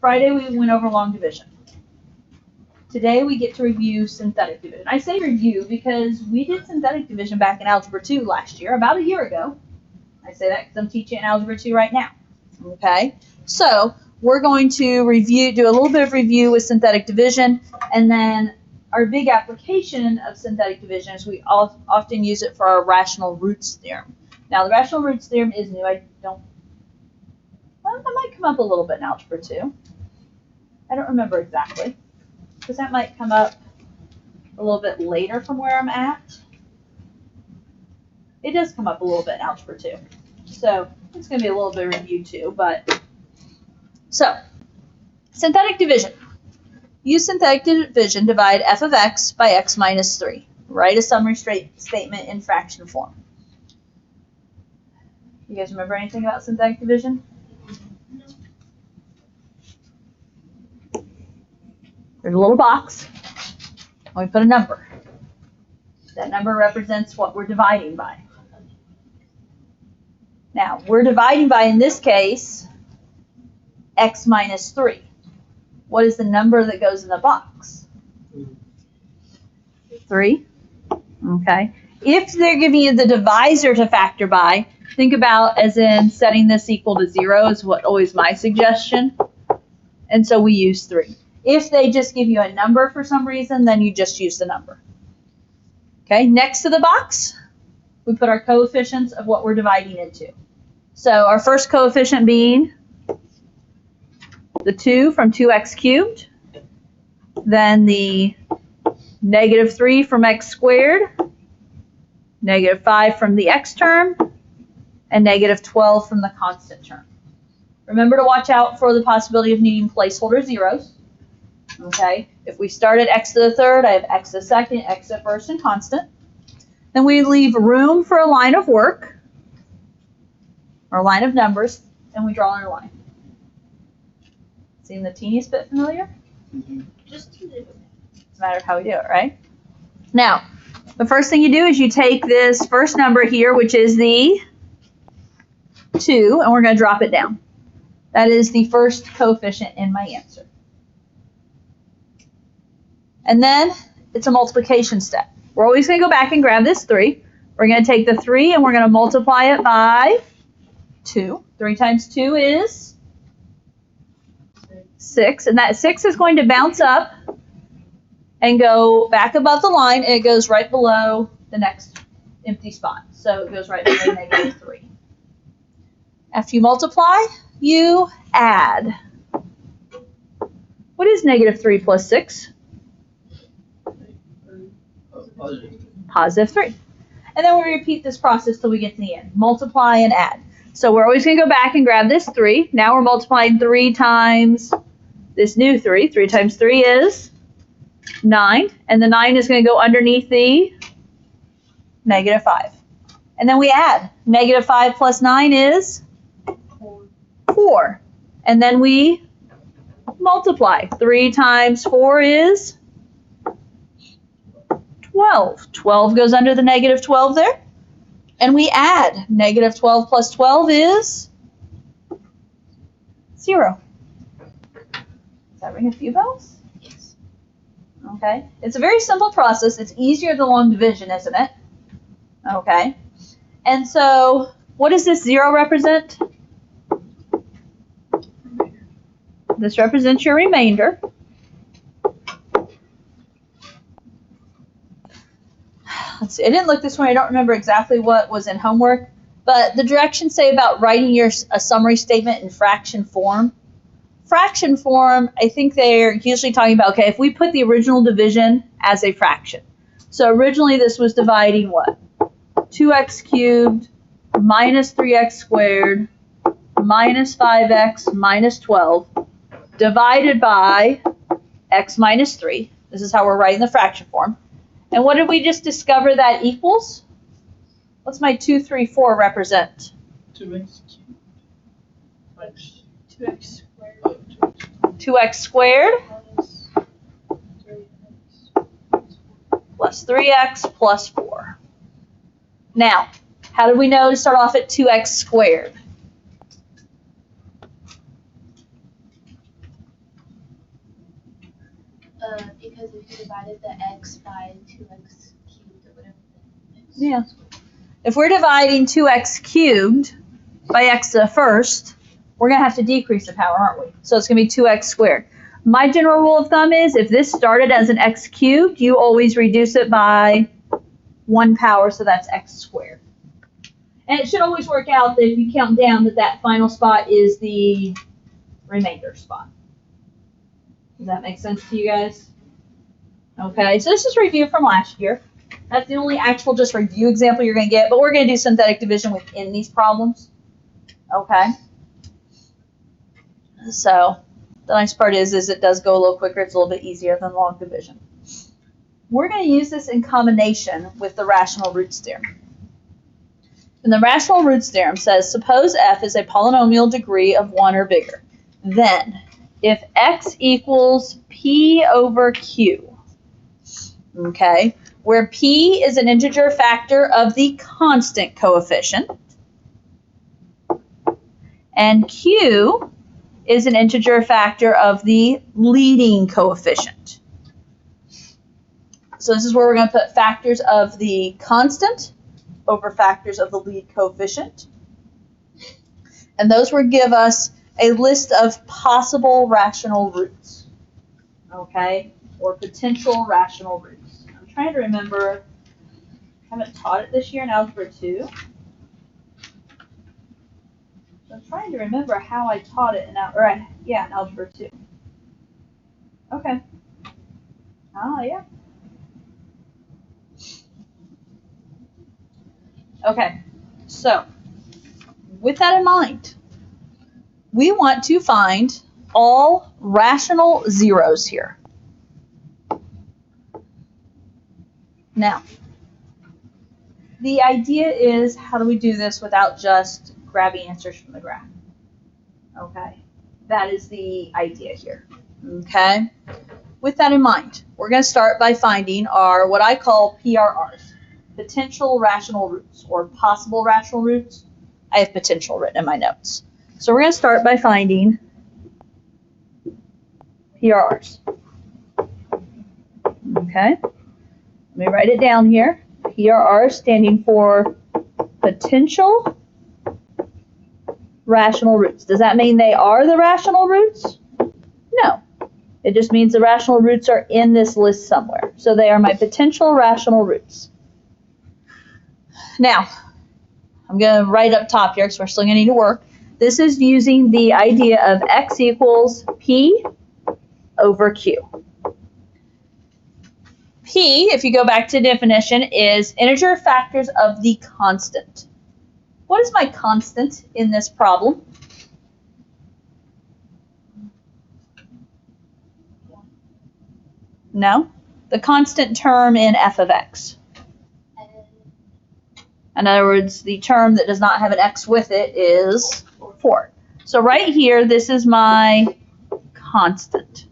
Friday we went over long division. Today we get to review synthetic division. I say review because we did synthetic division back in Algebra 2 last year, about a year ago. I say that because I'm teaching in Algebra 2 right now. Okay, so we're going to do a little bit of review with synthetic division, and then our big application of synthetic division is we often use it for our rational roots theorem. Now the rational roots theorem is new. That might come up a little bit in Algebra 2. I don't remember exactly, because that might come up a little bit later from where I'm at. It does come up a little bit in Algebra 2. So it's going to be a little bit of review too. So synthetic division. Use synthetic division, divide f of x by x minus 3. Write a summary statement in fraction form. You guys remember anything about synthetic division? There's a little box, and we put a number. That number represents what we're dividing by. Now, we're dividing by, in this case, x minus 3. What is the number that goes in the box? 3. Okay. If they're giving you the divisor to factor by, think about as in setting this equal to 0 is what always my suggestion. And so we use 3. If they just give you a number for some reason, then you just use the number. Okay, next to the box, we put our coefficients of what we're dividing into. So our first coefficient being the 2 from 2x cubed, then the negative 3 from x squared, negative 5 from the x term, and negative 12 from the constant term. Remember to watch out for the possibility of needing placeholder zeros. Okay, if we start at x to the third, I have x to the second, x to the first, and constant. Then we leave room for a line of work, or a line of numbers, and we draw our line. Seem the teeniest bit familiar? Just a little bit. It's a matter of how we do it, right? Now, the first thing you do is you take this first number here, which is the 2, and we're going to drop it down. That is the first coefficient in my answer. And then it's a multiplication step. We're always going to go back and grab this 3. We're going to take the 3 and we're going to multiply it by 2. 3 times 2 is 6. And that 6 is going to bounce up and go back above the line. And it goes right below the next empty spot. So it goes right below negative 3. After you multiply, you add. What is negative 3 plus 6? Positive 3. And then we repeat this process till we get to the end. Multiply and add. So we're always going to go back and grab this 3. Now we're multiplying 3 times this new 3. 3 times 3 is 9. And the 9 is going to go underneath the negative 5. And then we add. Negative 5 plus 9 is 4. And then we multiply. 3 times 4 is 12. 12 goes under the negative 12 there. And we add. Negative 12 plus 12 is 0. Does that ring a few bells? Yes. Okay. It's a very simple process. It's easier than long division, isn't it? Okay. And so, what does this 0 represent? This represents your remainder. Let's see. I didn't look this one. I don't remember exactly what was in homework, but the directions say about writing a summary statement in fraction form. Fraction form, I think they're usually talking about, okay, if we put the original division as a fraction. So originally this was dividing what? 2x cubed minus 3x squared minus 5x minus 12 divided by x minus 3. This is how we're writing the fraction form. And what did we just discover that equals? What's my 2, 3, 4 represent? 2x cubed. 2x squared. 2x squared plus 3x plus 4. Now, how did we know to start off at 2x squared? Because if you divided the x by 2x cubed or whatever. Yeah. If we're dividing 2x cubed by x to the first, we're going to have to decrease the power, aren't we? So it's going to be 2x squared. My general rule of thumb is if this started as an x cubed, you always reduce it by 1 power, so that's x squared. And it should always work out that if you count down that final spot is the remainder spot. Does that make sense to you guys? Okay, so this is review from last year. That's the only actual just review example you're going to get, but we're going to do synthetic division within these problems. Okay. So the nice part is it does go a little quicker. It's a little bit easier than log division. We're going to use this in combination with the rational roots theorem. And the rational roots theorem says, suppose f is a polynomial degree of 1 or bigger. Then, if x equals p over q, okay, where p is an integer factor of the constant coefficient, and q is an integer factor of the leading coefficient. So this is where we're going to put factors of the constant over factors of the lead coefficient. And those will give us a list of possible rational roots, okay, or potential rational roots. I'm trying to remember, I haven't taught it this year in Algebra 2. So I'm trying to remember how I taught it in Algebra 2. Okay. Oh, yeah. Okay, so with that in mind, we want to find all rational zeros here. Now, the idea is, how do we do this without just grabbing answers from the graph? Okay, that is the idea here. Okay, with that in mind, we're going to start by finding our, what I call PRRs, potential rational roots, or possible rational roots. I have potential written in my notes. So we're going to start by finding PRRs. Okay, let me write it down here. PRR standing for potential rational roots. Does that mean they are the rational roots? No. It just means the rational roots are in this list somewhere. So they are my potential rational roots. Now, I'm going to write up top here because we're still going to need to work. This is using the idea of x equals p over q. P, if you go back to definition, is integer factors of the constant. What is my constant in this problem? No? The constant term in f of x. In other words, the term that does not have an x with it is 4. So right here, this is my constant.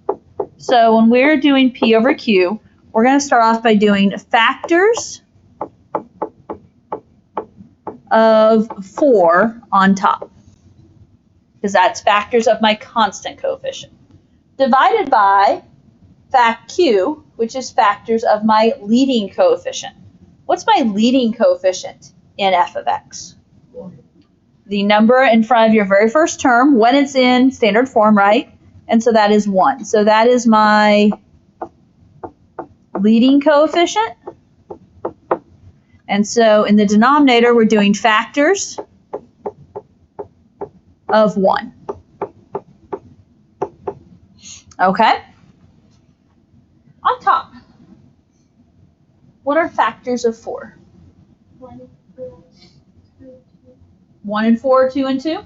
So when we're doing p over q, we're going to start off by doing factors of 4 on top, because that's factors of my constant coefficient, divided by fact q, which is factors of my leading coefficient. What's my leading coefficient in f of x? The number in front of your very first term when it's in standard form, right? And so that is 1. So that is my leading coefficient. And so in the denominator, we're doing factors of 1. Okay? On top, what are factors of 4? 1 and 4, 2 and 2?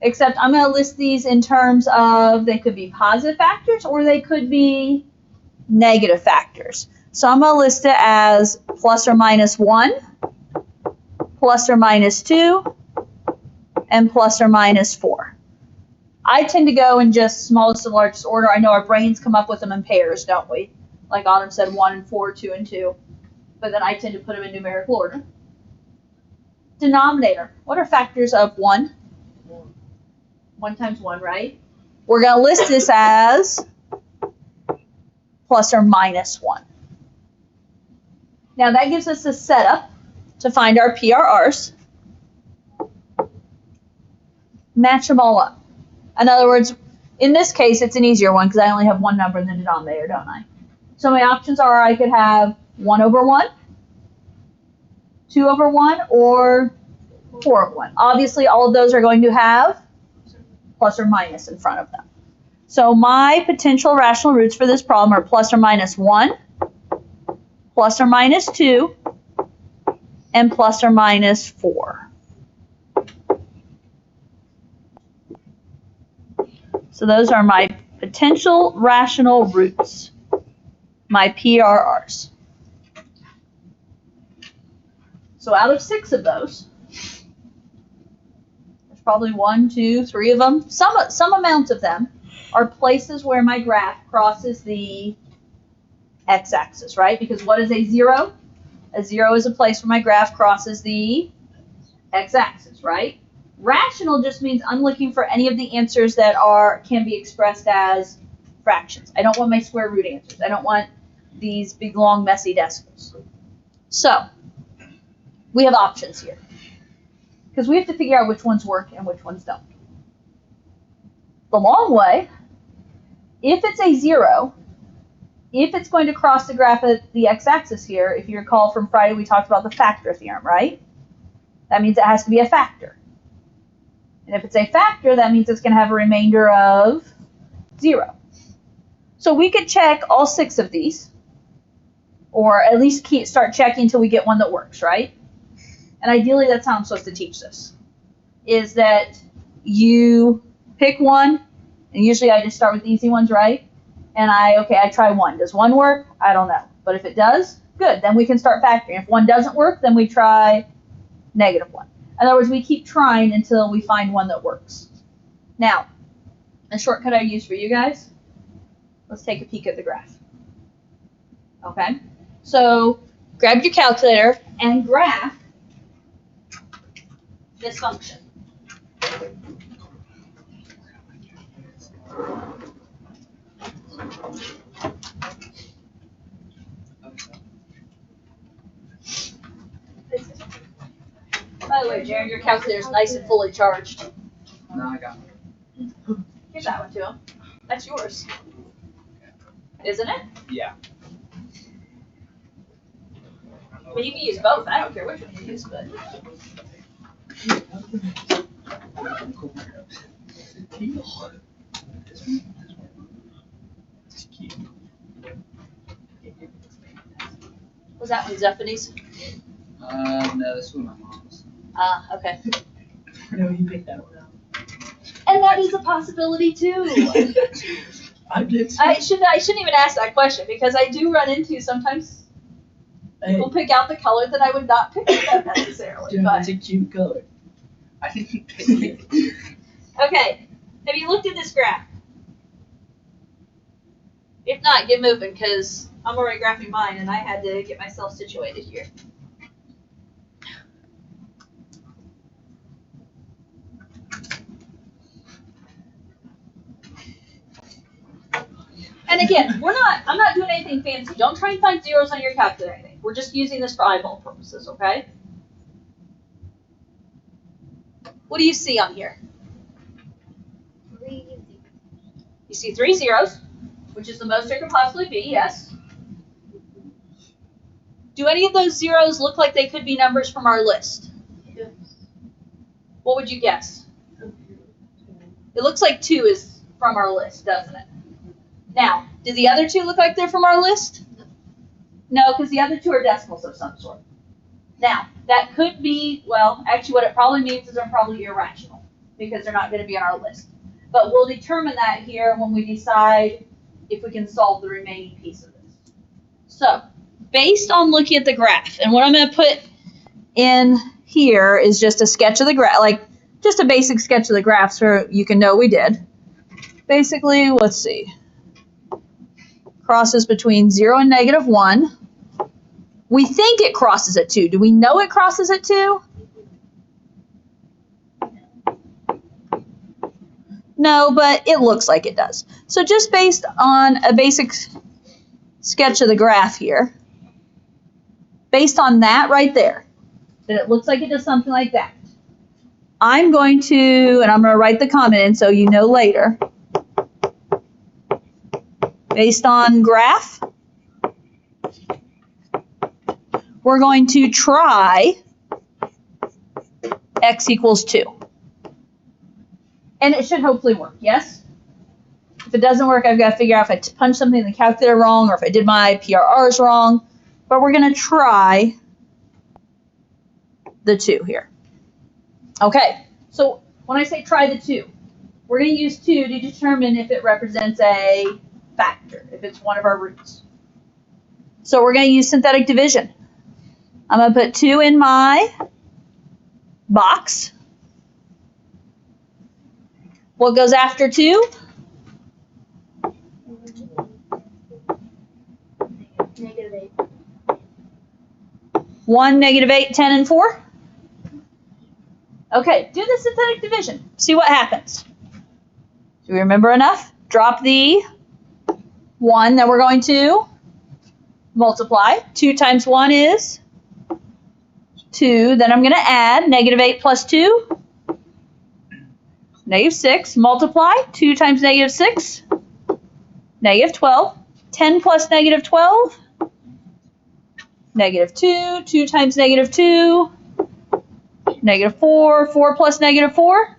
Except I'm going to list these in terms of, they could be positive factors or they could be negative factors. So I'm going to list it as plus or minus 1, plus or minus 2, and plus or minus 4. I tend to go in just smallest and largest order. I know our brains come up with them in pairs, don't we? Like Autumn said, 1 and 4, 2 and 2. But then I tend to put them in numerical order. Denominator. What are factors of 1? 1 times 1, right? We're going to list this as plus or minus 1. Now that gives us a setup to find our PRRs. Match them all up. In other words, in this case, it's an easier one because I only have one number in the denominator, don't I? So my options are I could have 1 over 1, 2 over 1, or 4 over 1. Obviously, all of those are going to have plus or minus in front of them. So my potential rational roots for this problem are plus or minus 1, plus or minus 2, and plus or minus 4. So those are my potential rational roots, my PRRs. So out of 6 of those, there's probably 1, 2, 3 of them, some amount of them are places where my graph crosses the x-axis, right? Because what is a 0? A 0 is a place where my graph crosses the x-axis, right? Rational just means I'm looking for any of the answers that can be expressed as fractions. I don't want my square root answers. I don't want these big, long, messy decimals. So we have options here because we have to figure out which ones work and which ones don't. The long way, if it's a 0, if it's going to cross the graph at the x-axis here, if you recall from Friday we talked about the factor theorem, right? That means it has to be a factor. And if it's a factor, that means it's going to have a remainder of 0. So we could check all 6 of these, or at least start checking until we get one that works, right? And ideally, that's how I'm supposed to teach this, is that you pick one, and usually I just start with the easy ones, right? And I try 1. Does 1 work? I don't know. But if it does, good. Then we can start factoring. If 1 doesn't work, then we try -1. In other words, we keep trying until we find one that works. Now, the shortcut I use for you guys, let's take a peek at the graph. Okay? So, grab your calculator and graph this function. By the way, Jared, your calculator's nice and fully charged. No, I got it. Give that one to him. That's yours. Isn't it? Yeah. I mean, you can use both. I don't care which one you use, but. Was that one Zephanie's? No, this was my mom's. Ah, okay. No, you picked that one out. And that is a possibility too. I did. I shouldn't even ask that question because I do run into sometimes people pick out the color that I would not pick out necessarily. Dude, But that's a cute color. I didn't pick it. okay, have you looked at this graph? If not, get moving because I'm already graphing mine and I had to get myself situated here. And again, I'm not doing anything fancy. Don't try and find zeros on your calculator or anything. We're just using this for eyeball purposes, okay? What do you see on here? 3 You see 3 zeros, which is the most there could possibly be, yes. Do any of those zeros look like they could be numbers from our list? Yes. What would you guess? It looks like 2 is from our list, doesn't it? Now, do the other 2 look like they're from our list? No, because the other 2 are decimals of some sort. Now, that could be, well, actually what it probably means is they're probably irrational because they're not going to be on our list. But we'll determine that here when we decide if we can solve the remaining piece of this. So, based on looking at the graph, and what I'm going to put in here is just a sketch of the graph, like just a basic sketch of the graph so you can know we did. Basically, let's see. Crosses between 0 and -1. We think it crosses at 2. Do we know it crosses at 2? No, but it looks like it does. So just based on a basic sketch of the graph here, based on that right there, that it looks like it does something like that, I'm going to, and I'm going to write the comment in so you know later, based on graph, we're going to try x equals 2. And it should hopefully work, yes? If it doesn't work, I've got to figure out if I punched something in the calculator wrong or if I did my PRRs wrong. But we're going to try the 2 here. Okay, so when I say try the 2, we're going to use 2 to determine if it represents a factor, if it's one of our roots. So we're going to use synthetic division. I'm going to put 2 in my box. What goes after 2? -8. 1, -8, 10, and 4? Okay, do the synthetic division. See what happens. Do we remember enough? Drop the 1 that we're going to multiply. 2 times 1 is 2. Then I'm going to add -8 plus 2. -6. Multiply. 2 times -6. -12. 10 plus -12. -2. 2 times -2. -4. 4 plus -4.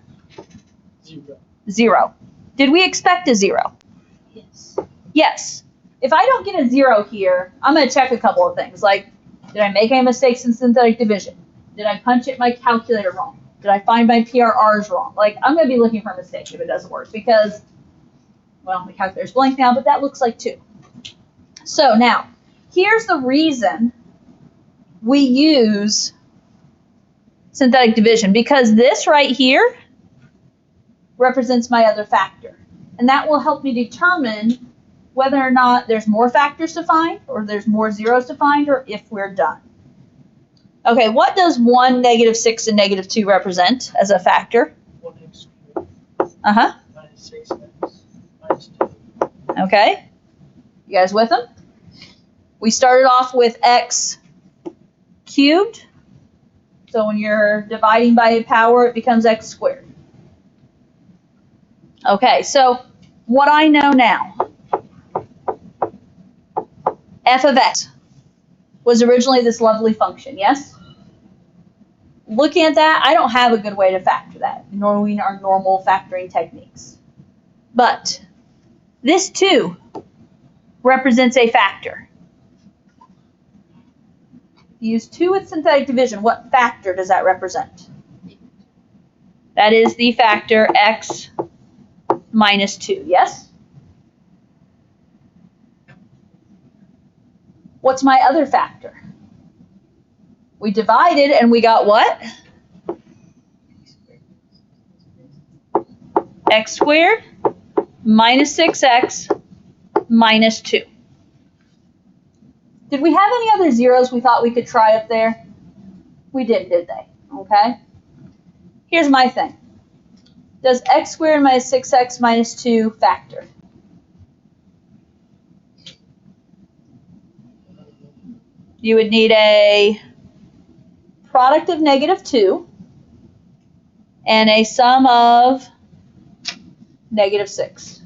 0. Did we expect a 0? Yes. Yes. If I don't get a 0 here, I'm going to check a couple of things. Like, did I make any mistakes in synthetic division? Did I punch it in my calculator wrong? Did I find my PRRs wrong? Like, I'm going to be looking for a mistake if it doesn't work because, well, the calculator's blank now, but that looks like 2. So now, here's the reason we use synthetic division, because this right here represents my other factor. And that will help me determine whether or not there's more factors to find, or there's more zeros to find, or if we're done. Okay, what does 1, -6, and -2 represent as a factor? 1x Uh-huh. minus 6x minus 2. Okay. You guys with them? We started off with x cubed. So when you're dividing by a power, it becomes x squared. Okay, so what I know now, f of x was originally this lovely function, yes? Looking at that, I don't have a good way to factor that, knowing our normal factoring techniques. But this too represents a factor. Use 2 with synthetic division. What factor does that represent? That is the factor x minus 2, yes? What's my other factor? We divided and we got what? X squared minus 6x minus 2. Did we have any other zeros we thought we could try up there? We did they? Okay. Here's my thing. Does x squared minus 6x minus 2 factor? You would need a product of -2 and a sum of -6.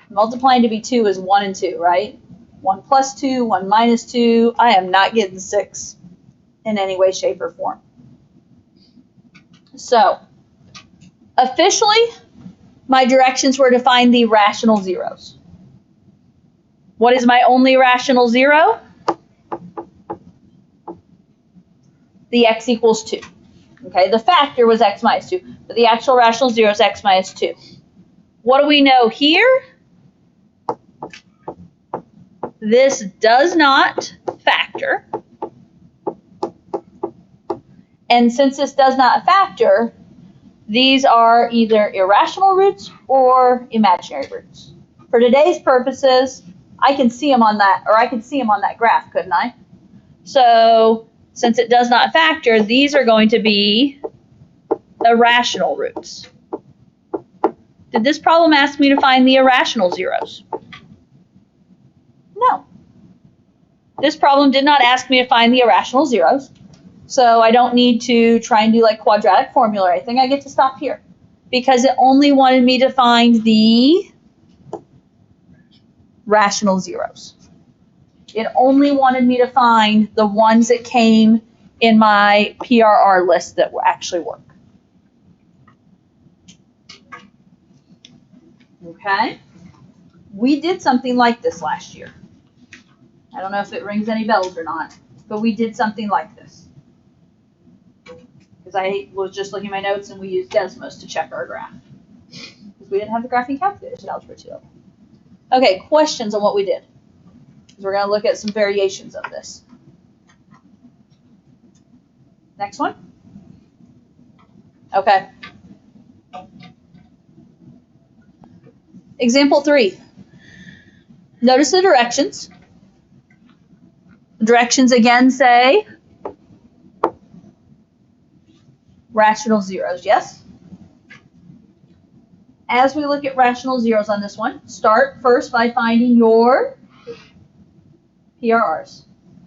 Multiplying to be 2 is 1 and 2, right? 1 plus 2, 1 minus 2. I am not getting 6 in any way, shape, or form. So, officially, my directions were to find the rational zeros. What is my only rational zero? The x equals 2. Okay, the factor was x minus 2, but the actual rational zero is x minus 2. What do we know here? This does not factor. And since this does not factor, these are either irrational roots or imaginary roots. For today's purposes, I can see them on that, or I could see them on that graph, couldn't I? So, since it does not factor, these are going to be irrational roots. Did this problem ask me to find the irrational zeros? This problem did not ask me to find the irrational zeros. So I don't need to try and do like quadratic formula or anything. I get to stop here because it only wanted me to find the rational zeros. It only wanted me to find the ones that came in my PRR list that will actually work. Okay? We did something like this last year. I don't know if it rings any bells or not, but we did something like this. Because I was just looking at my notes and we used Desmos to check our graph. Because we didn't have the graphing calculators at Algebra 2 level. Okay, questions on what we did. Because we're going to look at some variations of this. Next one. Okay. Example 3. Notice the directions. The directions again say rational zeros, yes? As we look at rational zeros on this one, start first by finding your PRRs,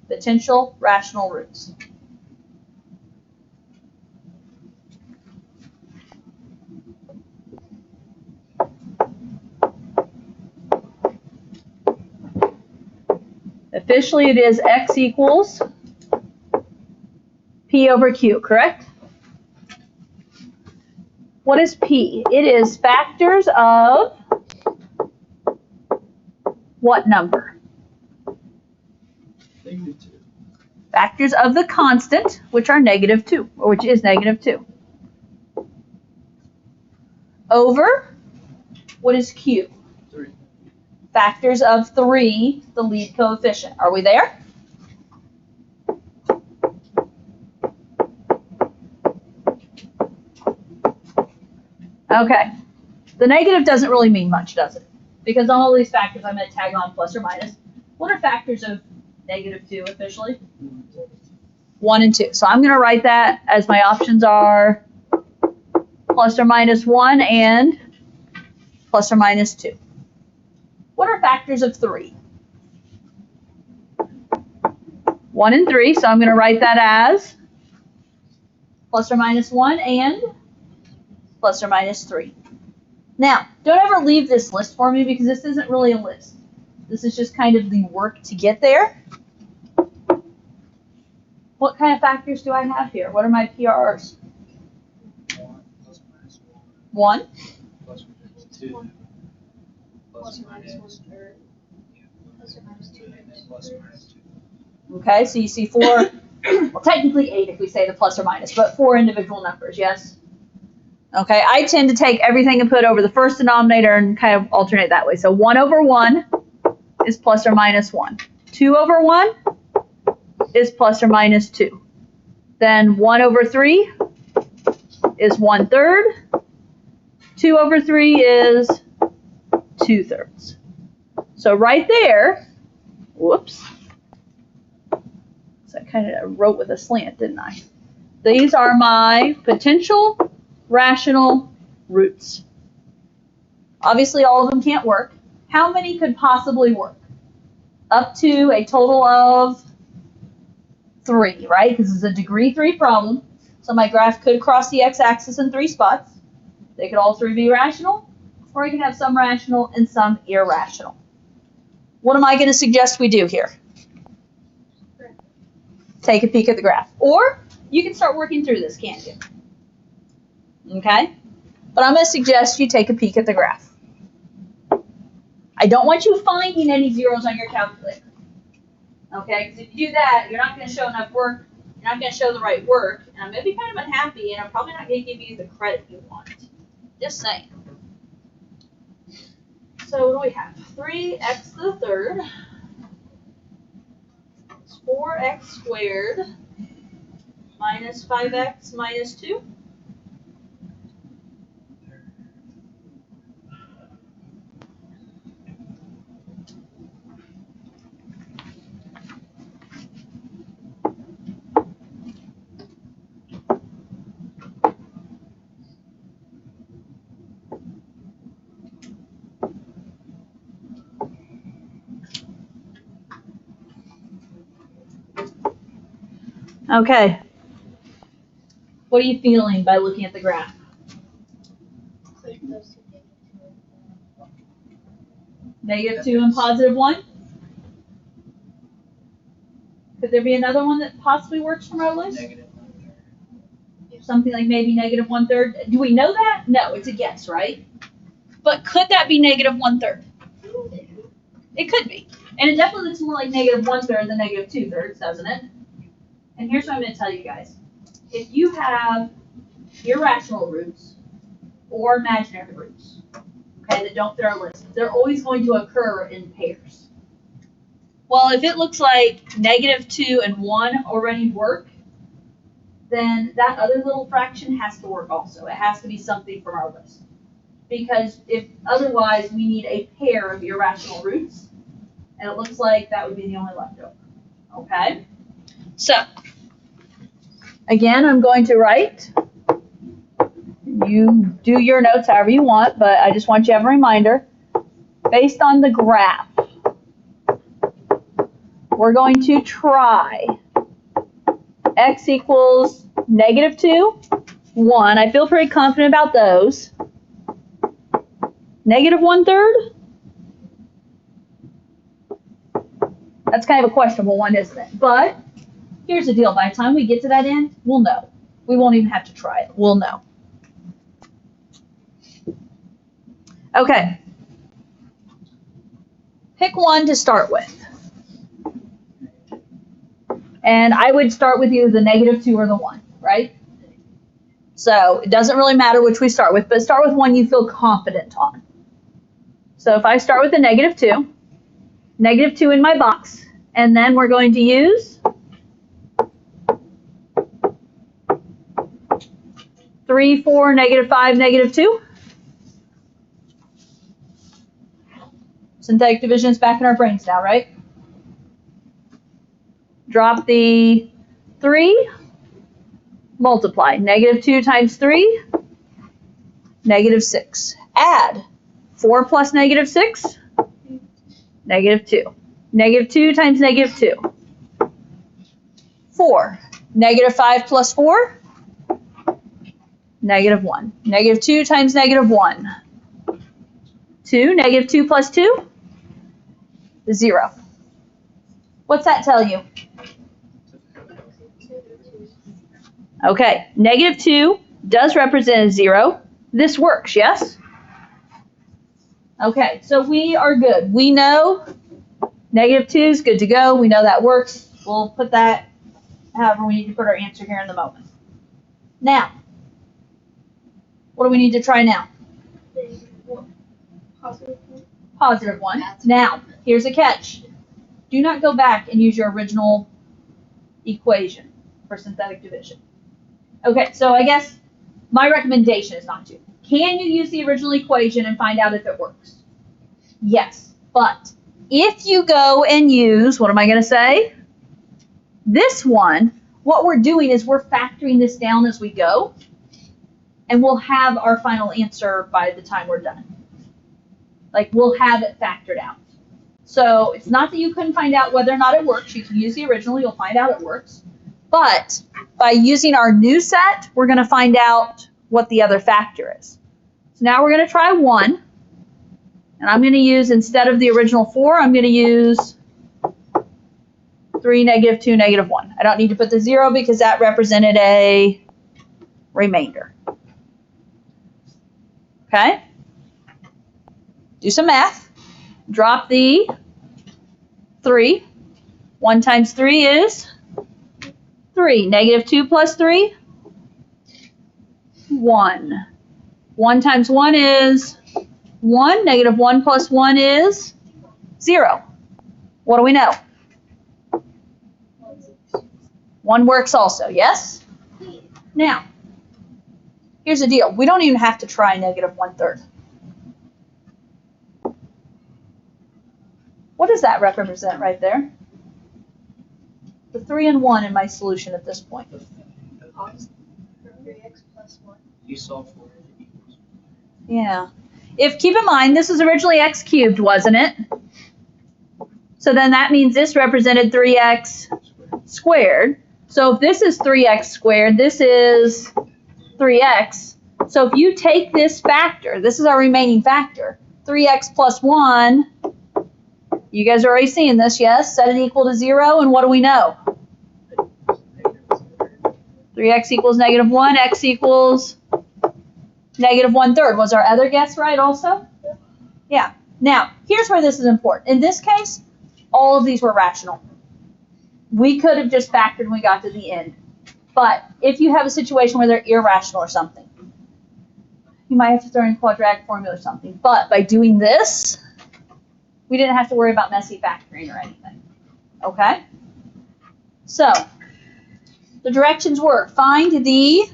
potential rational roots. Officially, it is x equals p over q, correct? What is p? It is factors of what number? -2. Factors of the constant, which are -2, or which is -2. Over, what is q? 3. Factors of 3, the lead coefficient. Are we there? Okay. The negative doesn't really mean much, does it? Because on all these factors, I'm going to tag on plus or minus. What are factors of -2 officially? 1 and 2. So I'm going to write that as my options are plus or minus 1 and plus or minus 2. What are factors of 3? 1 and 3, so I'm going to write that as plus or minus 1 and plus or minus 3. Now, don't ever leave this list for me because this isn't really a list. This is just kind of the work to get there. What kind of factors do I have here? What are my PRRs? 1 plus minus 1. 1 plus minus 2 plus minus 1 third. Plus or minus 2 and then plus minus 2. Okay, so you see 4, well technically 8 if we say the plus or minus, but 4 individual numbers, yes? Okay, I tend to take everything and put over the first denominator and kind of alternate that way. So 1 over 1 is plus or minus 1. 2 over 1 is plus or minus 2. Then 1 over 3 is 1/3. 2 over 3 is 2/3. So right there, whoops. So I kind of wrote with a slant, didn't I? These are my potential rational roots. Obviously, all of them can't work. How many could possibly work? Up to a total of 3, right? Because it's a degree 3 problem. So my graph could cross the x-axis in 3 spots. They could all 3 be rational, or you can have some rational and some irrational. What am I going to suggest we do here? Take a peek at the graph. Or you can start working through this, can't you? Okay? But I'm going to suggest you take a peek at the graph. I don't want you finding any zeros on your calculator. Okay? Because if you do that, you're not going to show enough work. You're not going to show the right work. And I'm going to be kind of unhappy, and I'm probably not going to give you the credit you want. Just saying. So what do we have? 3x to the third is 4x squared minus 5x minus 2. Okay. What are you feeling by looking at the graph? Click those two negative two -2 and and +1? Could there be another one that possibly works from our list? Negative. Something like maybe -1/3. Do we know that? No, it's a guess, right? But could that be -1/3? It could be. And it definitely looks more like -1/3 than -2/3, doesn't it? And here's what I'm going to tell you guys. If you have irrational roots or imaginary roots, okay, that don't fit our list, they're always going to occur in pairs. Well, if it looks like -2 and 1 already work, then that other little fraction has to work also. It has to be something from our list. Because if otherwise we need a pair of irrational roots, and it looks like that would be the only leftover. Okay? So, again, I'm going to write. You do your notes however you want, but I just want you to have a reminder. Based on the graph, we're going to try x equals -2, 1. I feel pretty confident about those. -1/3. That's kind of a questionable one, isn't it? But here's the deal. By the time we get to that end, we'll know. We won't even have to try it. We'll know. Okay. Pick one to start with. And I would start with either the -2 or the 1, right? So it doesn't really matter which we start with, but start with one you feel confident on. So if I start with the -2, -2 in my box, and then we're going to use 3, 4, -5, -2. Synthetic division is back in our brains now, right? Drop the 3, multiply. -2 times 3, -6. Add 4 plus -6, -2. -2 times -2. 4. -5 plus 4, -1. -2 times -1. 2. -2 plus 2, 0. What's that tell you? Okay, -2 does represent a 0. This works, yes? Okay, so we are good. We know -2 is good to go. We know that works. We'll put that however we need to put our answer here in the moment. Now, what do we need to try now? Positive 1. Now, here's a catch. Do not go back and use your original equation for synthetic division. Okay, so I guess my recommendation is not to. Can you use the original equation and find out if it works? Yes, but if you go and use, what am I going to say? This one, what we're doing is we're factoring this down as we go, and we'll have our final answer by the time we're done. Like, we'll have it factored out. So it's not that you couldn't find out whether or not it works. You can use the original, you'll find out it works. But by using our new set, we're going to find out what the other factor is. So now we're going to try 1. And I'm going to use, instead of the original 4, I'm going to use 3, -2, -1. I don't need to put the 0 because that represented a remainder. Okay? Do some math. Drop the 3. 1 times 3 is 3. -2 plus 3, 1. 1 times 1 is 1. -1 plus 1 is 0. What do we know? 1 works also, yes? Now, here's the deal. We don't even have to try -1/3. What does that represent right there? The 3 and 1 in my solution at this point. 3x plus 1. You solve for it equals. Yeah. Keep in mind, this was originally x cubed, wasn't it? So then that means this represented 3x squared. So if this is 3x squared, this is 3x. So if you take this factor, this is our remaining factor, 3x plus 1, you guys are already seeing this, yes? Set it equal to 0, and what do we know? 3x equals negative 1, x equals negative 1/3. Was our other guess right also? Yeah. Now, here's where this is important. In this case, all of these were rational. We could have just factored when we got to the end. But if you have a situation where they're irrational or something, you might have to throw in quadratic formula or something. But by doing this, we didn't have to worry about messy factoring or anything. Okay? So, the directions were find the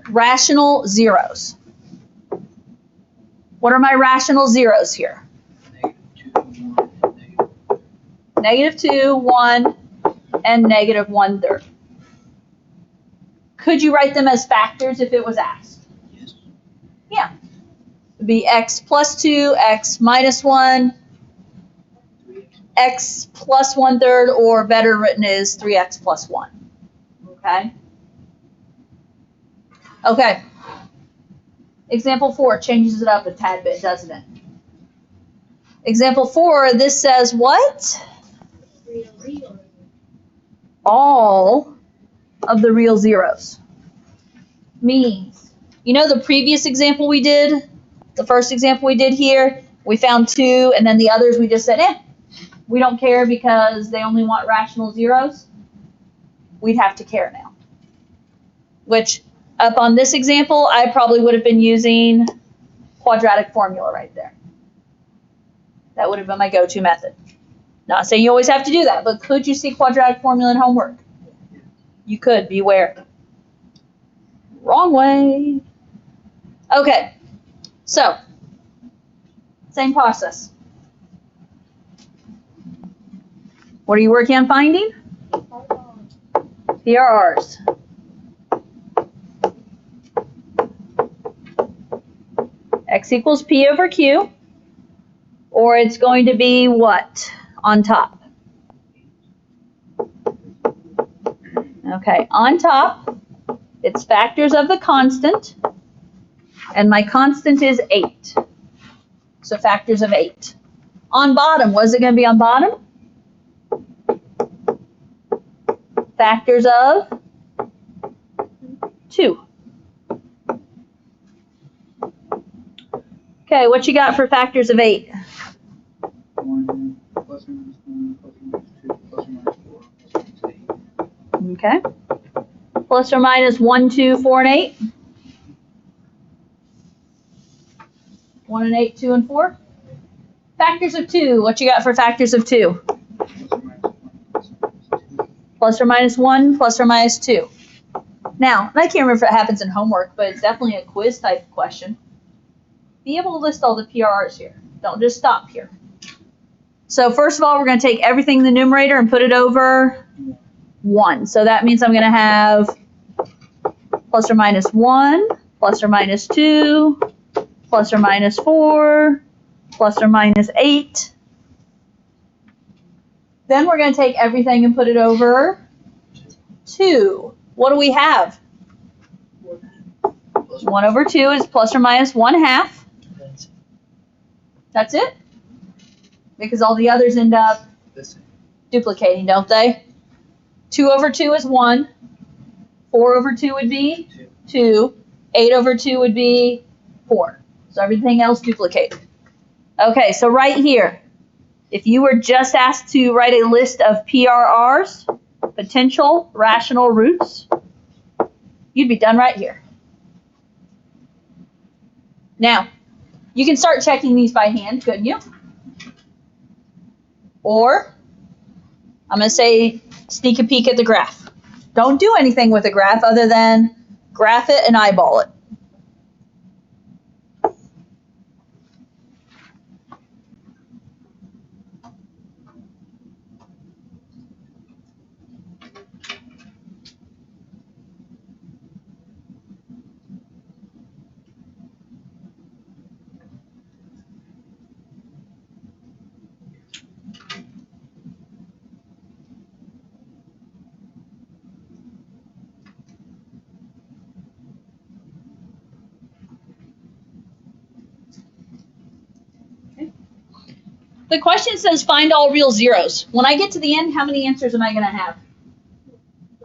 rational zeros. What are my rational zeros here? -2, 1, -2, 1, and -1/3. Could you write them as factors if it was asked? yes. Yeah. It would be x plus 2, x minus 1, 3x. x plus 1/3, or better written is 3x plus 1. Okay? Okay. Example 4 changes it up a tad bit, doesn't it? Example 4, this says what? Real. All of the real zeros. Means, you know the previous example we did? The first example we did here, we found 2, and then the others we just said, we don't care because they only want rational zeros. We'd have to care now. Which, up on this example, I probably would have been using quadratic formula right there. That would have been my go-to method. Not saying you always have to do that, but could you see quadratic formula in homework? You could, beware. Wrong way. Okay, so, same process. What are you working on finding? PRRs. X equals P over Q, or it's going to be what on top? Okay, on top, it's factors of the constant, and my constant is 8. So factors of 8. On bottom, what is it going to be on bottom? Factors of 2. Okay, what you got for factors of 8? 1 plus or minus 1 plus or minus 2 plus or minus 4 plus or minus 8. Okay. Plus or minus 1, 2, 4, and 8. 1 and 8, 2 and 4. Factors of 2. What you got for factors of 2? Plus or minus 1 plus or minus 2. Plus or minus 2. Now, I can't remember if it happens in homework, but it's definitely a quiz type question. Be able to list all the PRRs here. Don't just stop here. So first of all, we're going to take everything in the numerator and put it over 1. So that means I'm going to have plus or minus 1, plus or minus 2, plus or minus 4, plus or minus 8. Then we're going to take everything and put it over 2. What do we have? 1 over 2 is plus or minus 1/2. That's it? Because all the others end up The same. duplicating, don't they? 2 over 2 is 1. 4 over 2 would be 2. 8 over 2 would be 4. So everything else duplicated. Okay, so right here, if you were just asked to write a list of PRRs, potential rational roots, you'd be done right here. Now, you can start checking these by hand, couldn't you? Or, I'm going to say, sneak a peek at the graph. Don't do anything with the graph other than graph it and eyeball it. The question says find all real zeros. When I get to the end, how many answers am I going to have?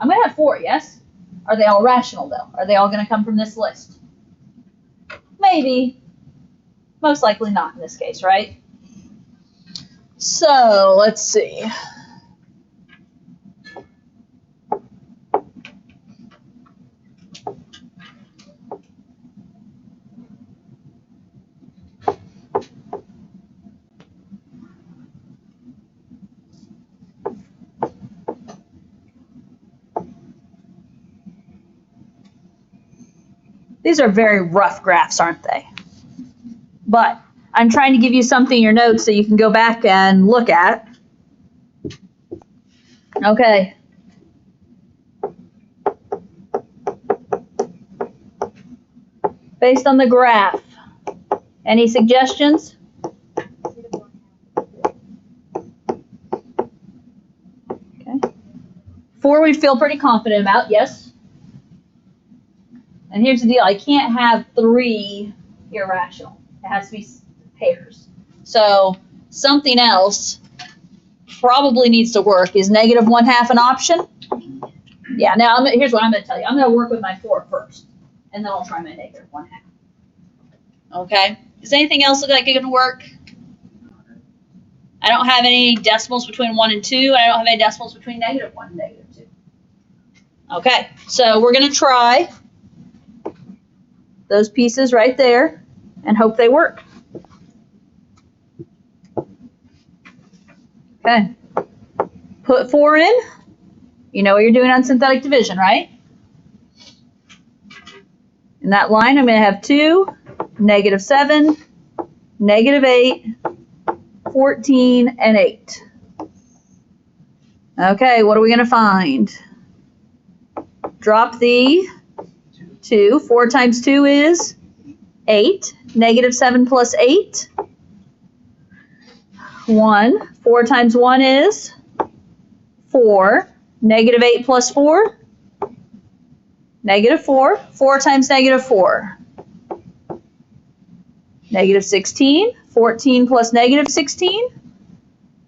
I'm going to have 4, yes? Are they all rational, though? Are they all going to come from this list? Maybe. Most likely not in this case, right? So, let's see. These are very rough graphs, aren't they? But I'm trying to give you something in your notes so you can go back and look at. Okay. Based on the graph, any suggestions? Okay. 4 we feel pretty confident about, yes? And here's the deal, I can't have 3 irrational. It has to be pairs. So something else probably needs to work. Is negative 1/2 an option? Yeah, now here's what I'm going to tell you. I'm going to work with my 4 first, and then I'll try my negative 1/2. Okay? Does anything else look like it's going to work? I don't have any decimals between 1 and 2. I don't have any decimals between negative 1 and negative 2. Okay, so we're going to try those pieces right there and hope they work. Okay. Put 4 in. You know what you're doing on synthetic division, right? In that line, I'm going to have 2, negative 7, negative 8, 14, and 8. Okay, what are we going to find? Drop the 2. 4 times 2 is 8. Negative 7 plus 8. 1. 4 times 1 is 4. Negative 8 plus 4. Negative 4. 4 times negative 4. Negative 16. 14 plus negative 16.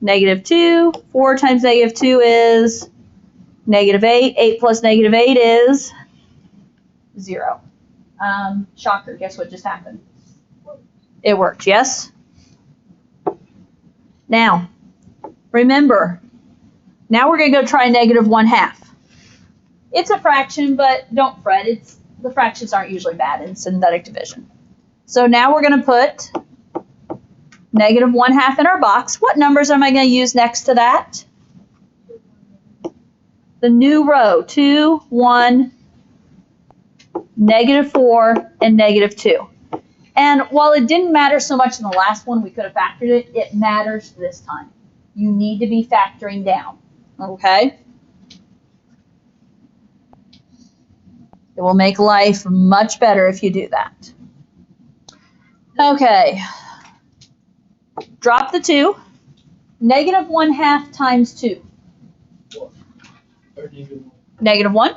Negative 2. 4 times negative 2 is negative 8. 8 plus negative 8 is 0. Shocker, guess what just happened? It worked, yes? Now, remember, now we're going to go try negative 1/2. It's a fraction, but don't fret. The fractions aren't usually bad in synthetic division. So now we're going to put negative 1/2 in our box. What numbers am I going to use next to that? The new row, 2, 1, negative 4, and negative 2. And while it didn't matter so much in the last one, we could have factored it, it matters this time. You need to be factoring down, okay? It will make life much better if you do that. Okay. Drop the 2. Negative 1/2 times 2. Negative 1.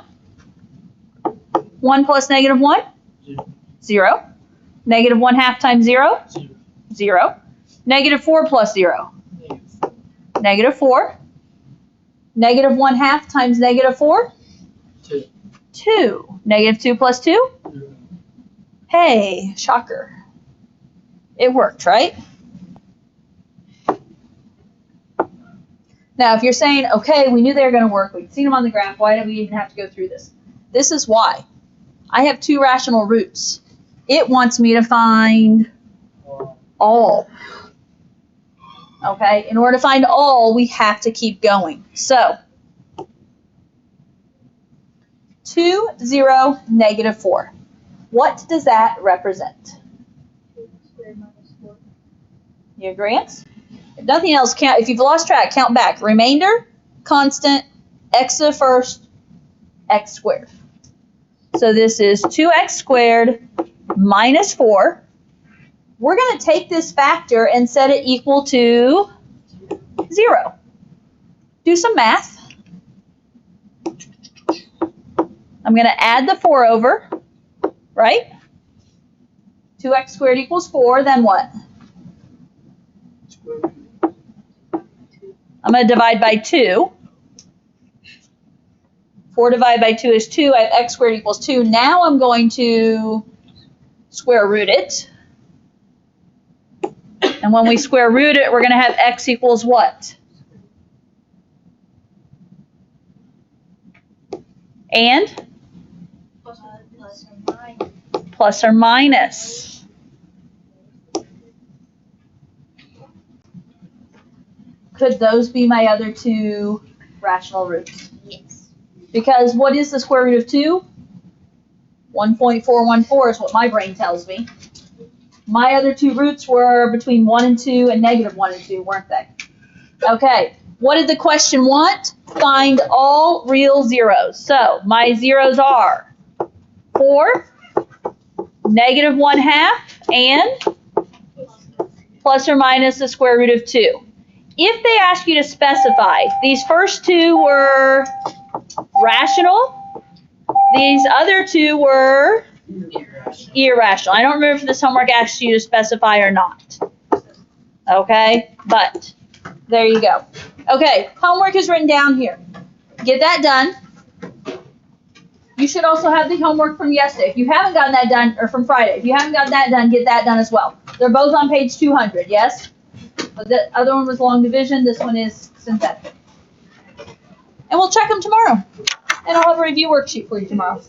1 plus negative 1? 0. Negative 1/2 times 0? 0. Negative 4 plus 0? Negative 4. Negative 1/2 times negative 4? 2. Negative 2 plus 2? Hey, shocker. It worked, right? Now, if you're saying, okay, we knew they were going to work, we'd seen them on the graph, why did we even have to go through this? This is why. I have 2 rational roots. It wants me to find all. Okay, in order to find all, we have to keep going. So, 2, 0, negative 4. What does that represent? You agree? If nothing else, count. If you've lost track, count back. Remainder, constant, x to the first, x squared. So this is 2x squared minus 4. We're going to take this factor and set it equal to 0. Do some math. I'm going to add the 4 over, right? 2x squared equals 4, then what? I'm going to divide by 2. 4 divided by 2 is 2. I have x squared equals 2. Now I'm going to square root it. And when we square root it, we're going to have x equals what? And? Plus or minus. Could those be my other two rational roots? Yes. Because what is the square root of 2? 1.414 is what my brain tells me. My other two roots were between 1 and 2 and negative 1 and 2, weren't they? Okay, what did the question want? Find all real zeros. So my zeros are 4, negative 1/2, and plus or minus the square root of 2. If they ask you to specify, these first two were rational, these other two were irrational. I don't remember if this homework asked you to specify or not. Okay, but there you go. Okay, homework is written down here. Get that done. You should also have the homework from yesterday. If you haven't gotten that done, or from Friday, if you haven't gotten that done, get that done as well. They're both on page 200, yes? But the other one was long division. This one is synthetic. And we'll check them tomorrow. And I'll have a review worksheet for you tomorrow.